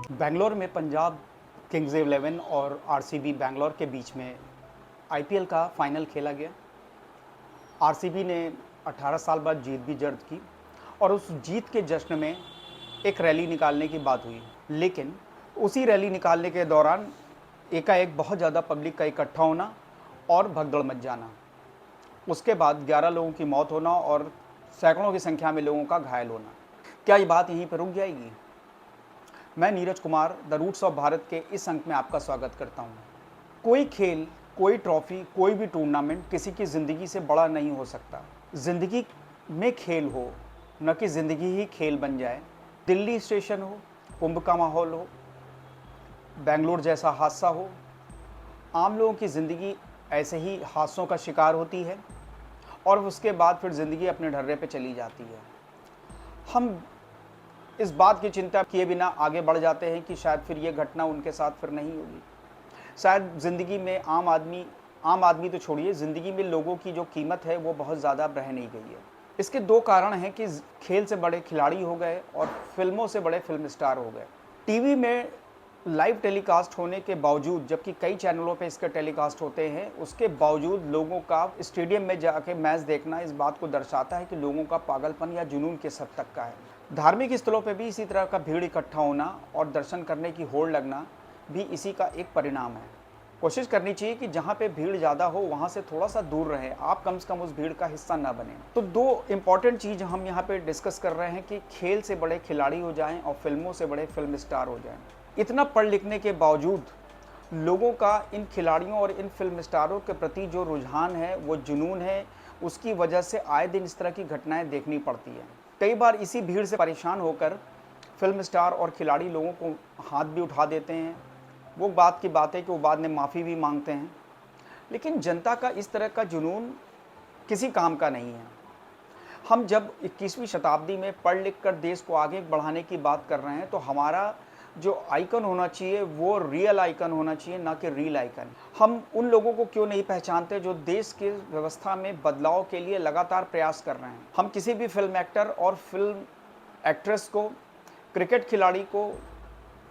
बैंगलोर में पंजाब किंग्स 11 और आरसीबी बैंगलोर के बीच में आईपीएल का फाइनल खेला गया। आरसीबी ने 18 साल बाद जीत भी दर्ज की और उस जीत के जश्न में एक रैली निकालने की बात हुई। लेकिन उसी रैली निकालने के दौरान एकाएक बहुत ज़्यादा पब्लिक का इकट्ठा होना और भगदड़ मच जाना। उसके बाद 11 लोगों की मौत होना और सैकड़ों की संख्या में लोगों का घायल होना। क्या ये बात यहीं पर रुक जाएगी? मैं Neeraj Kumar the roots of Bharat के इस अंक में आपका स्वागत करता हूँ। कोई खेल, कोई ट्रॉफी, कोई भी टूर्नामेंट किसी की ज़िंदगी से बड़ा नहीं हो सकता। ज़िंदगी में खेल हो, न कि ज़िंदगी ही खेल बन जाए। दिल्ली स्टेशन हो, कुंभ का माहौल हो, बेंगलोर जैसा हादसा हो, आम लोगों की ज़िंदगी ऐसे ही हादसों का शिकार होती है और उसके बाद फिर ज़िंदगी अपने ढर्रे पे चली जाती है। हम इस बात की चिंता किए बिना आगे बढ़ जाते हैं कि शायद फिर ये घटना उनके साथ फिर नहीं होगी। शायद ज़िंदगी में आम आदमी तो छोड़िए, ज़िंदगी में लोगों की जो कीमत है वो बहुत ज़्यादा रह नहीं गई है। इसके दो कारण हैं कि खेल से बड़े खिलाड़ी हो गए और फिल्मों से बड़े फिल्म स्टार हो गए। टीवी में लाइव टेलीकास्ट होने के बावजूद, जबकि कई चैनलों पे इसके टेलीकास्ट होते हैं, उसके बावजूद लोगों का स्टेडियम में जाके मैच देखना इस बात को दर्शाता है कि लोगों का पागलपन या जुनून किस हद तक का है। धार्मिक स्थलों पे भी इसी तरह का भीड़ इकट्ठा होना और दर्शन करने की होड़ लगना भी इसी का एक परिणाम है। कोशिश करनी चाहिए कि जहाँ पे भीड़ ज़्यादा हो वहाँ से थोड़ा सा दूर रहें, आप कम से कम उस भीड़ का हिस्सा ना बने। तो दो इम्पॉर्टेंट चीज़ हम यहाँ पे डिस्कस कर रहे हैं कि खेल से बड़े खिलाड़ी हो जाएं और फिल्मों से बड़े फिल्म स्टार हो जाएं। इतना पढ़ लिखने के बावजूद लोगों का इन खिलाड़ियों और इन फिल्म स्टारों के प्रति जो रुझान है, वो जुनून है, उसकी वजह से आए दिन इस तरह की घटनाएं देखनी पड़ती हैं। कई बार इसी भीड़ से परेशान होकर फिल्म स्टार और खिलाड़ी लोगों को हाथ भी उठा देते हैं। वो बात की बात है कि वो बाद में माफ़ी भी मांगते हैं। लेकिन जनता का इस तरह का जुनून किसी काम का नहीं है। हम जब 21वीं शताब्दी में पढ़ लिख कर देश को आगे बढ़ाने की बात कर रहे हैं, तो हमारा जो आइकन होना चाहिए वो रियल आइकन होना चाहिए, ना कि रील आइकन। हम उन लोगों को क्यों नहीं पहचानते जो देश की व्यवस्था में बदलाव के लिए लगातार प्रयास कर रहे हैं? हम किसी भी फिल्म एक्टर और फिल्म एक्ट्रेस को, क्रिकेट खिलाड़ी को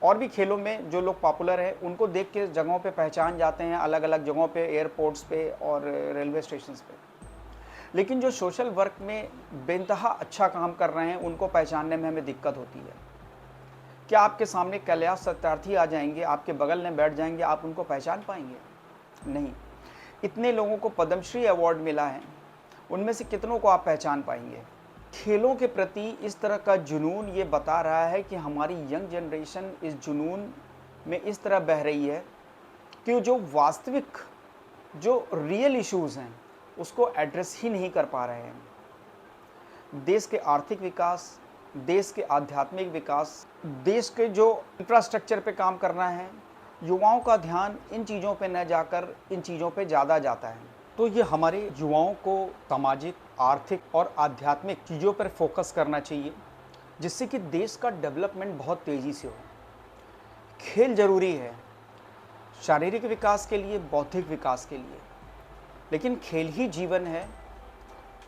और भी खेलों में जो लोग पॉपुलर हैं उनको देख के जगहों पे पहचान जाते हैं, अलग अलग जगहों पे, एयरपोर्ट्स पे और रेलवे स्टेशंस पे। लेकिन जो सोशल वर्क में बेइंतहा अच्छा काम कर रहे हैं उनको पहचानने में हमें दिक्कत होती है। क्या आपके सामने कैलाश सत्यार्थी आ जाएंगे, आपके बगल में बैठ जाएंगे, आप उनको पहचान पाएंगे? नहीं। इतने लोगों को पद्मश्री अवार्ड मिला है, उनमें से कितनों को आप पहचान पाएंगे? खेलों के प्रति इस तरह का जुनून ये बता रहा है कि हमारी यंग जनरेशन इस जुनून में इस तरह बह रही है कि जो वास्तविक, जो रियल इश्यूज़ हैं उसको एड्रेस ही नहीं कर पा रहे हैं। देश के आर्थिक विकास, देश के आध्यात्मिक विकास, देश के जो इंफ्रास्ट्रक्चर पे काम करना है, युवाओं का ध्यान इन चीज़ों पे न जाकर इन चीज़ों पे ज़्यादा जाता है। तो ये हमारे युवाओं को सामाजिक, आर्थिक और आध्यात्मिक चीज़ों पर फोकस करना चाहिए, जिससे कि देश का डेवलपमेंट बहुत तेज़ी से हो। खेल ज़रूरी है शारीरिक विकास के लिए, बौद्धिक विकास के लिए, लेकिन खेल ही जीवन है,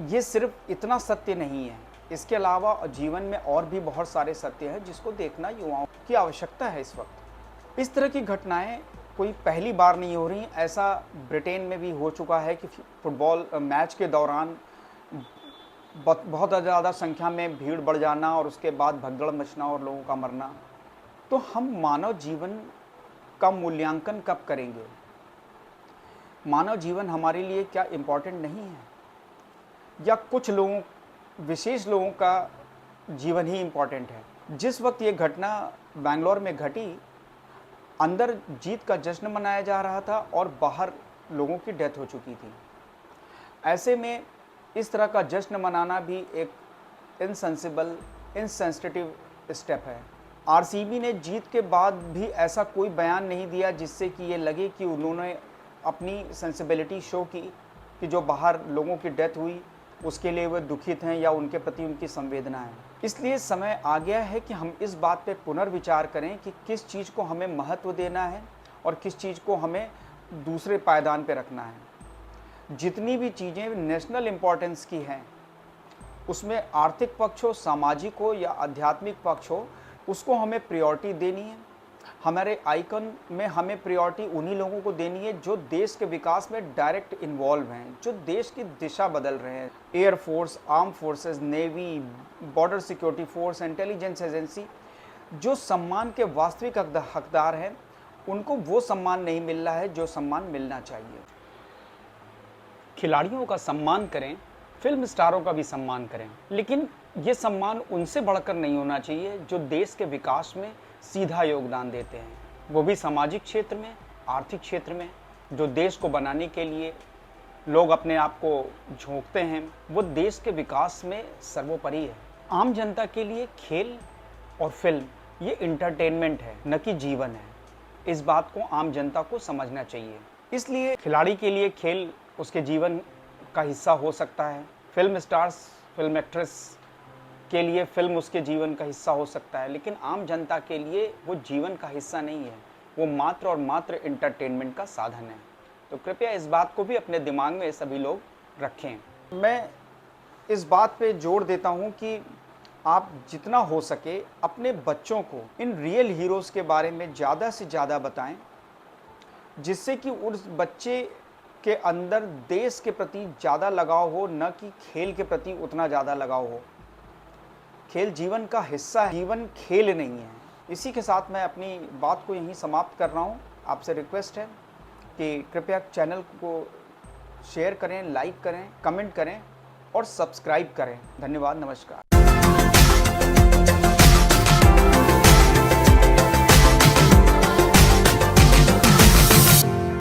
ये सिर्फ इतना सत्य नहीं है। इसके अलावा जीवन में और भी बहुत सारे सत्य हैं जिसको देखना युवाओं की आवश्यकता है इस वक्त। इस तरह की घटनाएं कोई पहली बार नहीं हो रही। ऐसा ब्रिटेन में भी हो चुका है कि फुटबॉल मैच के दौरान बहुत ज़्यादा संख्या में भीड़ बढ़ जाना और उसके बाद भगदड़ मचना और लोगों का मरना। तो हम मानव जीवन का मूल्यांकन कब करेंगे? मानव जीवन हमारे लिए क्या इम्पोर्टेंट नहीं है, या कुछ लोगों, विशेष लोगों का जीवन ही इम्पोर्टेंट है? जिस वक्त ये घटना बैंगलोर में घटी, अंदर जीत का जश्न मनाया जा रहा था और बाहर लोगों की डेथ हो चुकी थी। ऐसे में इस तरह का जश्न मनाना भी एक इनसेंसिबल, इनसेंसिटिव स्टेप है। आरसीबी ने जीत के बाद भी ऐसा कोई बयान नहीं दिया जिससे कि ये लगे कि उन्होंने अपनी सेंसिबिलिटी शो की कि जो बाहर लोगों की डेथ हुई उसके लिए वे दुखित हैं या उनके प्रति उनकी संवेदना है। इसलिए समय आ गया है कि हम इस बात पे पुनर्विचार करें कि किस चीज़ को हमें महत्व देना है और किस चीज़ को हमें दूसरे पायदान पे रखना है। जितनी भी चीज़ें नेशनल इम्पोर्टेंस की हैं उसमें आर्थिक पक्ष हो, सामाजिक हो या आध्यात्मिक पक्ष हो, उसको हमें प्रायोरिटी देनी है। हमारे आइकन में हमें प्रायोरिटी उन्हीं लोगों को देनी है जो देश के विकास में डायरेक्ट इन्वॉल्व हैं, जो देश की दिशा बदल रहे हैं। Air force, arm forces, navy, border security force, intelligence agency, जो सम्मान के वास्तविक हकदार हैं, उनको वो सम्मान नहीं मिल रहा है जो सम्मान मिलना चाहिए। खिलाड़ियों का सम्मान करें, फिल्म स्टारों का भी सम्मान करें, लेकिन ये सम्मान उनसे बढ़कर नहीं होना चाहिए जो देश के विकास में सीधा योगदान देते हैं, वो भी सामाजिक क्षेत्र में, आर्थिक क्षेत्र में। जो देश को बनाने के लिए लोग अपने आप को झोंकते हैं, वो देश के विकास में सर्वोपरि है। आम जनता के लिए खेल और फिल्म ये इंटरटेनमेंट है, न कि जीवन है। इस बात को आम जनता को समझना चाहिए। इसलिए खिलाड़ी के लिए खेल उसके जीवन का हिस्सा हो सकता है, फिल्म स्टार्स, फिल्म एक्ट्रेस के लिए फिल्म उसके जीवन का हिस्सा हो सकता है, लेकिन आम जनता के लिए वो जीवन का हिस्सा नहीं है, वो मात्र और मात्र इंटरटेनमेंट का साधन है। तो कृपया इस बात को भी अपने दिमाग में सभी लोग रखें। मैं इस बात पे जोर देता हूँ कि आप जितना हो सके अपने बच्चों को इन रियल हीरोज़ के बारे में ज़्यादा से ज़्यादा बताएं, जिससे कि उस बच्चे के अंदर देश के प्रति ज़्यादा लगाव हो, न कि खेल के प्रति उतना ज़्यादा लगाव हो। खेल जीवन का हिस्सा है, जीवन खेल नहीं है। इसी के साथ मैं अपनी बात को यहीं समाप्त कर रहा हूँ। आपसे रिक्वेस्ट है कि कृपया चैनल को शेयर करें, लाइक करें, कमेंट करें और सब्सक्राइब करें। धन्यवाद, नमस्कार।